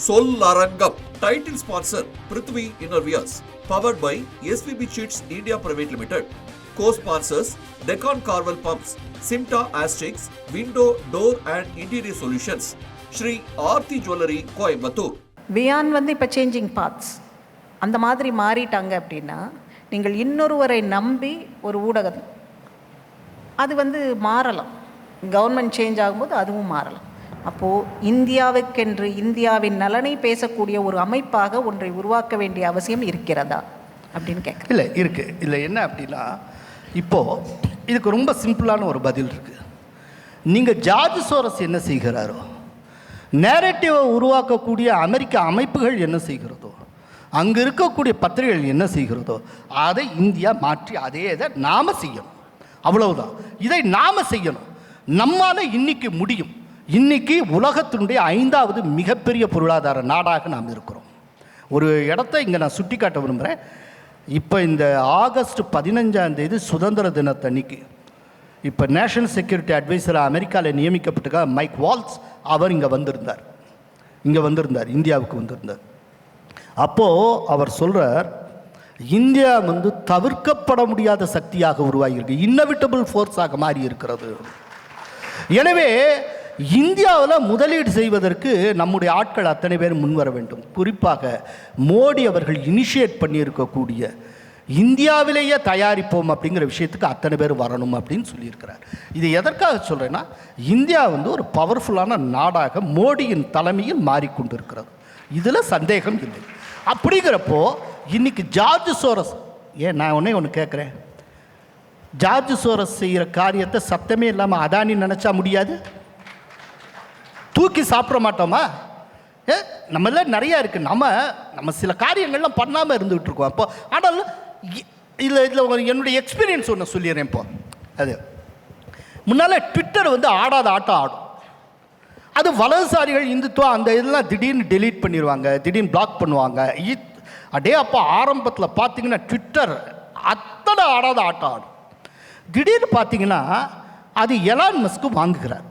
Solarangam. Title sponsor Prithvi Innerwears. Powered by SVB Cheats India Private Limited. Co-sponsors Deccan Carvel Pumps, Simta Astex, Window, Door and Interior Solutions. Shri Aarti Jewelry, Coimbatore. Viaan வந்து இப்போ changing parts அந்த மாதிரி மாறிட்டாங்க அப்படின்னா நீங்கள் இன்னொருவரை நம்பி ஒரு ஊடகம் அது வந்து மாறலாம். கவர்மெண்ட் சேஞ்ச் ஆகும்போது அதுவும் மாறலாம். அப்போது இந்தியாவுக்கென்று இந்தியாவின் நலனை பேசக்கூடிய ஒரு அமைப்பாக ஒன்றை உருவாக்க வேண்டிய அவசியம் இருக்கிறதா அப்படின்னு கேட்குறேன். இல்லை இருக்குது. இல்லை என்ன அப்படின்னா, இப்போது இதுக்கு ரொம்ப சிம்பிளான ஒரு பதில் இருக்குது. நீங்கள் ஜார்ஜ் சோரஸ் என்ன செய்கிறாரோ, நேரட்டிவை உருவாக்கக்கூடிய அமெரிக்க அமைப்புகள் என்ன செய்கிறதோ, அங்கே இருக்கக்கூடிய பத்திரிகைகள் என்ன செய்கிறதோ, அதை இந்தியா மாற்றி அதே இதை நாம் செய்யணும். அவ்வளவுதான். இதை நாம் செய்யணும். நம்மால் இன்னைக்கு முடியும். இன்னைக்கு உலகத்தினுடைய 5வது மிகப்பெரிய பொருளாதார நாடாக நாம் இருக்கிறோம். ஒரு இடத்த இங்கே நான் சுட்டி காட்ட விரும்புகிறேன். இப்போ இந்த ஆகஸ்ட் 15 சுதந்திர தினத்தன்னைக்கு இப்போ நேஷனல் செக்யூரிட்டி அட்வைசராக அமெரிக்காவில் நியமிக்கப்பட்டிருக்க மைக் வால்ஸ் அவர் இங்கே வந்திருந்தார். இந்தியாவுக்கு வந்திருந்தார். அப்போது அவர் சொல்கிறார், இந்தியா வந்து தவிர்க்கப்பட முடியாத சக்தியாக உருவாகியிருக்கு, இன்னவிட்டபிள் ஃபோர்ஸாக மாறி இருக்கிறது. எனவே இந்தியாவில் முதலீடு செய்வதற்கு நம்முடைய ஆட்கள் அத்தனை பேர் முன்வர வேண்டும். குறிப்பாக மோடி அவர்கள் இனிஷியேட் பண்ணியிருக்கக்கூடிய இந்தியாவிலேயே தயாரிப்போம் அப்படிங்கிற விஷயத்துக்கு அத்தனை பேர் வரணும் அப்படின்னு சொல்லியிருக்கிறார். இது எதற்காக சொல்கிறேன்னா, இந்தியா வந்து ஒரு பவர்ஃபுல்லான நாடாக மோடியின் தலைமையில் மாறிக்கொண்டிருக்கிறது. இதில் சந்தேகம் இல்லை. அப்படிங்கிறப்போ இன்னைக்கு ஜார்ஜ் சோரஸ், நான் ஒன்று கேட்குறேன், ஜார்ஜ் சோரஸ் செய்கிற காரியத்தை சத்தமே இல்லாமல் அதானி நினச்சா முடியாது? தூக்கி சாப்பிட மாட்டோமா? நம்மள நிறையா இருக்குது. நம்ம சில காரியங்கள்லாம் பண்ணாமல் இருந்துகிட்டு இருக்கோம். அப்போ ஆனால் இதில் என்னுடைய எக்ஸ்பீரியன்ஸ் ஒன்று சொல்லிடுறேன். இப்போ அது முன்னால் ட்விட்டர் வந்து ஆடாத ஆட்டம் ஆடும். அது வலதுசாரிகள் இந்துத்துவம் அந்த இதெல்லாம் திடீர்னு டெலீட் பண்ணிடுவாங்க, திடீர்னு பிளாக் பண்ணுவாங்க. அடே அப்போ ஆரம்பத்தில் பார்த்தீங்கன்னா ட்விட்டர் அத்தனை ஆடாத ஆட்டம் ஆடும். திடீர்னு பார்த்தீங்கன்னா அது எலான் மஸ்க்கு வாங்குகிறார்.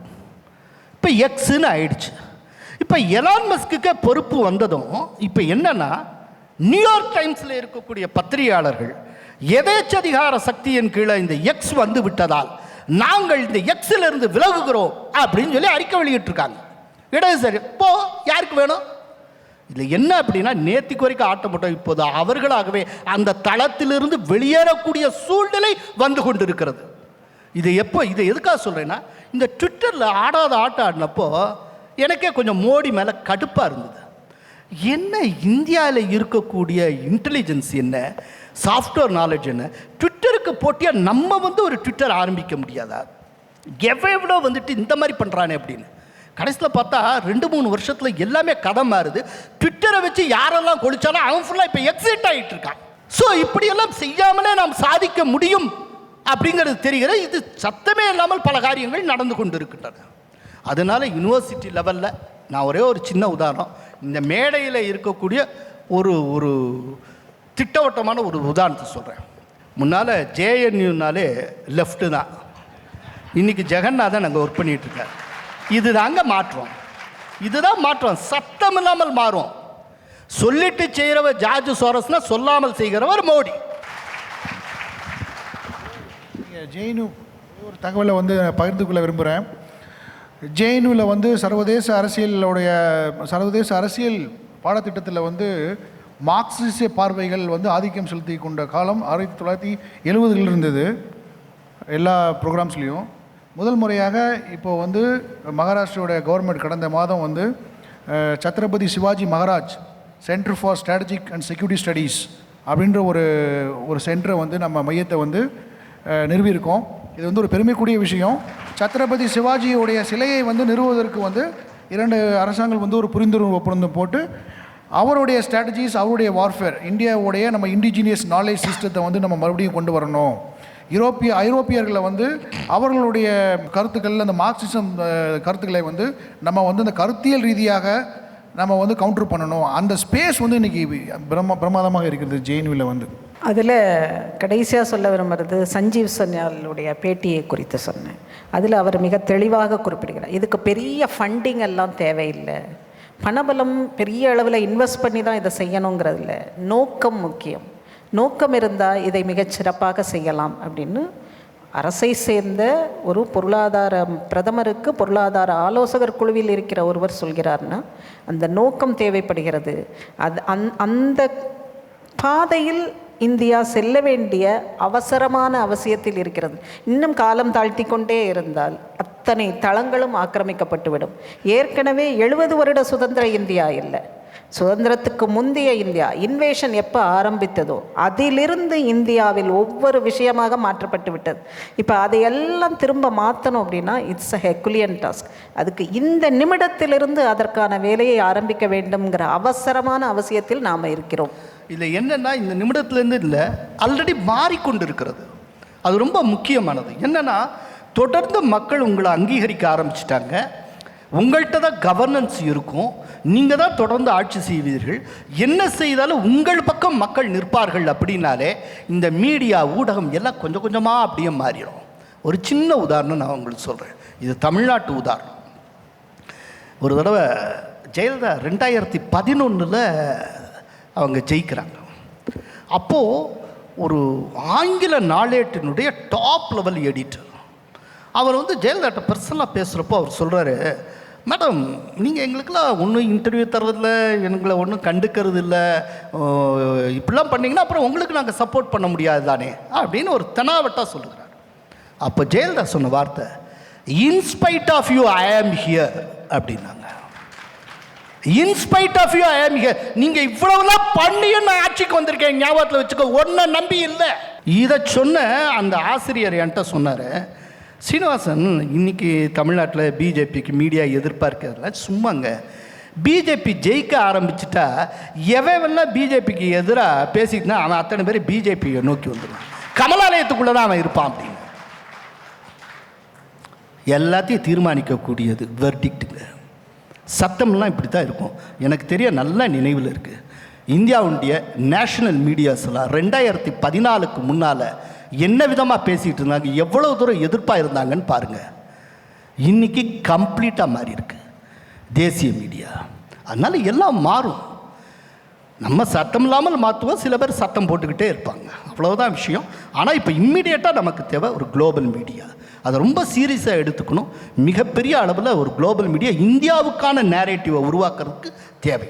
இப்போ எக்ஸுன்னு ஆயிடுச்சு. இப்போ எலான் மஸ்க்கு பொறுப்பு வந்ததும் இப்போ என்னன்னா, நியூயார்க் டைம்ஸில் இருக்கக்கூடிய பத்திரிகையாளர்கள் எதேச்சதிகார சக்தியின் கீழே இந்த எக்ஸ் வந்து விட்டதால் நாங்கள் இந்த எக்ஸில் இருந்து விலகுகிறோம் அப்படின்னு சொல்லி அறிக்கை வெளியிட்டிருக்காங்க. இடதுசாரி இப்போ யாருக்கு வேணும்? இதில் என்ன அப்படின்னா, நேத்திக்கு வரைக்கும் ஆட்டப்பட்டோம், இப்போது அவர்களாகவே அந்த தளத்திலிருந்து வெளியேறக்கூடிய சூழ்நிலை வந்து கொண்டு இருக்கிறது. இதை எதுக்காக சொல்கிறேன்னா, இந்த ட்விட்டரில் ஆடாத ஆட்டம் ஆடினப்போ எனக்கே கொஞ்சம் மோடி மேலே கடுப்பாக இருந்தது. என்ன இந்தியாவில் இருக்கக்கூடிய இன்டெலிஜென்ஸ் என்ன, சாஃப்ட்வேர் நாலேஜ் என்ன, ட்விட்டருக்கு போட்டியாக நம்ம வந்து ஒரு ட்விட்டர் ஆரம்பிக்க முடியாதா? எவ்வளோ வந்துட்டு இந்த மாதிரி பண்ணுறானே அப்படின்னு. கடைசியில் பார்த்தா 2-3 வருஷத்தில் எல்லாமே கதை மாறுது. ட்விட்டரை வச்சு யாரெல்லாம் கொளிச்சாலும் அவன் ஃபுல்லாக இப்போ எக்ஸைட் ஆகிட்டு இருக்கான். ஸோ இப்படியெல்லாம் செய்யாமலே நாம் சாதிக்க முடியும் அப்படிங்கிறது தெரிகிற. இது சத்தமே இல்லாமல் பல காரியங்கள் நடந்து கொண்டு இருக்கின்றன. அதனால் யூனிவர்சிட்டி லெவலில் நான் ஒரே ஒரு சின்ன உதாரணம், இந்த மேடையில் இருக்கக்கூடிய ஒரு திட்டவட்டமான ஒரு உதாரணத்தை சொல்கிறேன். முன்னால் ஜேஎன்யூனாலே லெஃப்ட்டு தான், இன்றைக்கி ஜெகநாதன் அங்கே ஒர்க் பண்ணிகிட்ருக்கார். இதுதாங்க மாற்றம். இதுதான் மாற்றம். சத்தம் இல்லாமல் மாறும். சொல்லிட்டு செய்கிறவர் ஜார்ஜ் சோரஸ்னா, சொல்லாமல் செய்கிறவர் மோடி. ஜேஎன்யூ ஒரு தகவலை வந்து பகிர்ந்து கொள்ள விரும்புகிறேன். ஜேஎன்யூவில் வந்து சர்வதேச அரசியல் பாடத்திட்டத்தில் வந்து மார்க்சிய பார்வைகள் வந்து ஆதிக்கம் செலுத்தி கொண்ட காலம் 1970களில் இருந்தது. எல்லா ப்ரோக்ராம்ஸ்லேயும் முதல் முறையாக இப்போது வந்து மகாராஷ்டிராவுடைய கவர்மெண்ட் கடந்த மாதம் வந்து Chhatrapati Shivaji Maharaj centre for strategic and security studies அப்படின்ற ஒரு சென்டரை வந்து நம்ம மையத்தை வந்து நிறுவியிருக்கோம். இது வந்து ஒரு பெருமைக்குரிய விஷயம். சத்ரபதி சிவாஜியுடைய சிலையை வந்து நிறுவுவதற்கு வந்து 2 அரசாங்கம் வந்து ஒரு புரிந்துணர்வு ஒப்பந்தம் போட்டு அவருடைய ஸ்ட்ராட்டஜிஸ், அவருடைய வார்ஃபேர், இந்தியாவுடைய நம்ம இண்டிஜினியஸ் நாலேஜ் சிஸ்டத்தை வந்து நம்ம மறுபடியும் கொண்டு வரணும். ஐரோப்பியர்களை வந்து அவர்களுடைய கருத்துக்கள், அந்த மார்க்சிசம் கருத்துக்களை வந்து நம்ம வந்து இந்த கருத்தியல் ரீதியாக நம்ம வந்து கவுண்டர் பண்ணணும். அந்த ஸ்பேஸ் வந்து இன்றைக்கி பிரமாதமாக இருக்கிறது ஜேஎன்யூவில் வந்து. அதில் கடைசியாக சொல்ல விரும்புகிறது சஞ்சீவ் சன்யாலுடைய பேட்டியை குறித்து சொன்னேன். அதில் அவர் மிக தெளிவாக குறிப்பிடுகிறார், இதுக்கு பெரிய ஃபண்டிங் எல்லாம் தேவையில்லை, பணபலம் பெரிய அளவில் இன்வெஸ்ட் பண்ணி தான் இதை செய்யணுங்கிறது இல்லை, நோக்கம் முக்கியம். நோக்கம் இருந்தால் இதை மிகச்சிறப்பாக செய்யலாம் அப்படின்னு அரசை சேர்ந்த ஒரு பிரதமருக்கு பொருளாதார ஆலோசகர் குழுவில் இருக்கிற ஒருவர் சொல்கிறார்னா அந்த நோக்கம் தேவைப்படுகிறது. அந்த பாதையில் இந்தியா செல்ல வேண்டிய அவசரமான அவசியத்தில் இருக்கிறது. இன்னும் காலம் தாழ்த்தி கொண்டே இருந்தால் அத்தனை தளங்களும் ஆக்கிரமிக்கப்பட்டுவிடும். ஏற்கனவே 70 வருட சுதந்திர இந்தியா இல்லை, சுதந்திரத்துக்கு முந்தைய இந்தியா இன்வேஷன் எப்போ ஆரம்பித்ததோ அதிலிருந்து இந்தியாவில் ஒவ்வொரு விஷயமாக மாற்றப்பட்டு விட்டது. இப்போ அதையெல்லாம் திரும்ப மாற்றணும் அப்படின்னா இட்ஸ் அ ஹெக்குலியன் டாஸ்க். அதுக்கு இந்த நிமிடத்திலிருந்து அதற்கான வேலையை ஆரம்பிக்க வேண்டும்ங்கிற அவசரமான அவசியத்தில் நாம் இருக்கிறோம். இதில் என்னென்னா இந்த நிமிடத்துலேருந்து இல்லை, ஆல்ரெடி மாறிக்கொண்டு இருக்கிறது. அது ரொம்ப முக்கியமானது. என்னென்னா தொடர்ந்து மக்கள் உங்களை அங்கீகரிக்க ஆரம்பிச்சிட்டாங்க. உங்கள்கிட்ட தான் கவர்னன்ஸ் இருக்கும், நீங்கள் தான் தொடர்ந்து ஆட்சி செய்வீர்கள், என்ன செய்தாலும் உங்கள் பக்கம் மக்கள் நிற்பார்கள். அப்படின்னாலே இந்த மீடியா ஊடகம் எல்லாம் கொஞ்சம் கொஞ்சமாக அப்படியே மாறிடும். ஒரு சின்ன உதாரணம் நான் உங்களுக்கு சொல்கிறேன். இது தமிழ்நாட்டு உதாரணம். ஒரு தடவை ஜெயலலிதா 2011 அவங்க ஜெயிக்கிறாங்க. அப்போது ஒரு ஆங்கில நாளேட்டினுடைய டாப் லெவல் எடிட்டர் அவர் ஜெயலலிதாட்ட பர்சனலாக பேசுகிறப்போ அவர் சொல்கிறாரு, மேடம் நீங்கள் எங்களுக்கெல்லாம் ஒன்றும் இன்டர்வியூ தர்றதில்ல, எங்களை ஒன்றும் கண்டுக்கிறது இல்லை, இப்படிலாம் பண்ணிங்கன்னா அப்புறம் உங்களுக்கு நாங்கள் சப்போர்ட் பண்ண முடியாது தானே அப்படின்னு ஒரு தெனாவட்டாக சொல்லுகிறார். அப்போ ஜெயலலிதா சொன்ன வார்த்தை, இன்ஸ்பைட் ஆஃப் யூ ஐ ஆம் ஹியர் அப்படின்னாங்க. இன்ஸ்பைட் ஆஃப் யூ ஐ ஆம் ஹியர். நீங்கள் இவ்வளவுலாம் பண்ணியும் நான் ஆட்சிக்கு வந்திருக்கேன், ஞாபகத்தில் வச்சுக்கோ, ஒன்றை நம்பி இல்லை. இதை சொன்ன அந்த ஆசிரியர் என்கிட்ட சொன்னார், சீனிவாசன் இன்னைக்கு தமிழ்நாட்டில் பிஜேபிக்கு மீடியா எதிர்பார்க்கிறதுல சும்மாங்க, பிஜேபி ஜெயிக்க ஆரம்பிச்சுட்டா எவெல்லாம் பிஜேபிக்கு எதிராக பேசிட்டுனா அவன் அத்தனை பேர் பிஜேபியை நோக்கி வந்துடுவான், கமலாலயத்துக்குள்ளே தான் அவன் இருப்பான் அப்படின்னு. எல்லாத்தையும் தீர்மானிக்கக்கூடியது வெர்டிக்ட்டுங்க. சத்தம்லாம் இப்படி தான் இருக்கும். எனக்கு தெரிய நல்ல நினைவில் இருக்குது, இந்தியாவுடைய நேஷனல் மீடியாஸ்லாம் 2014க்கு முன்னால் என்ன விதமாக பேசிகிட்டு இருந்தாங்க, எவ்வளோ தூரம் எதிர்ப்பாக இருந்தாங்கன்னு பாருங்கள். இன்றைக்கி கம்ப்ளீட்டாக மாறி இருக்கு தேசிய மீடியா. அதனால் எல்லாம் மாறும். நம்ம சத்தம் இல்லாமல் மாற்றுவோம், சில பேர் சத்தம் போட்டுக்கிட்டே இருப்பாங்க, அவ்வளோதான் விஷயம். ஆனால் இப்போ இம்மிடியேட்டாக நமக்கு தேவை ஒரு குளோபல் மீடியா. அதை ரொம்ப சீரியஸாக எடுத்துக்கணும். மிகப்பெரிய அளவில் ஒரு குளோபல் மீடியா இந்தியாவுக்கான நேரேட்டிவை உருவாக்குறதுக்கு தேவை.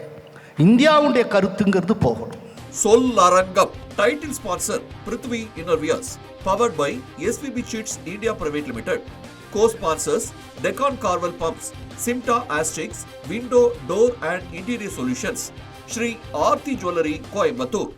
இந்தியாவுடைய கருத்துங்கிறது போகணும். சொல் அரங்கம் title sponsor Prithvi innerwears, powered by SVP seeds India private limited. Co-sponsors Deccan Carvel Pumps, Simta Astex, Window, Door and Interior Solutions, Shri Aarti Jewellery, Coimbatore.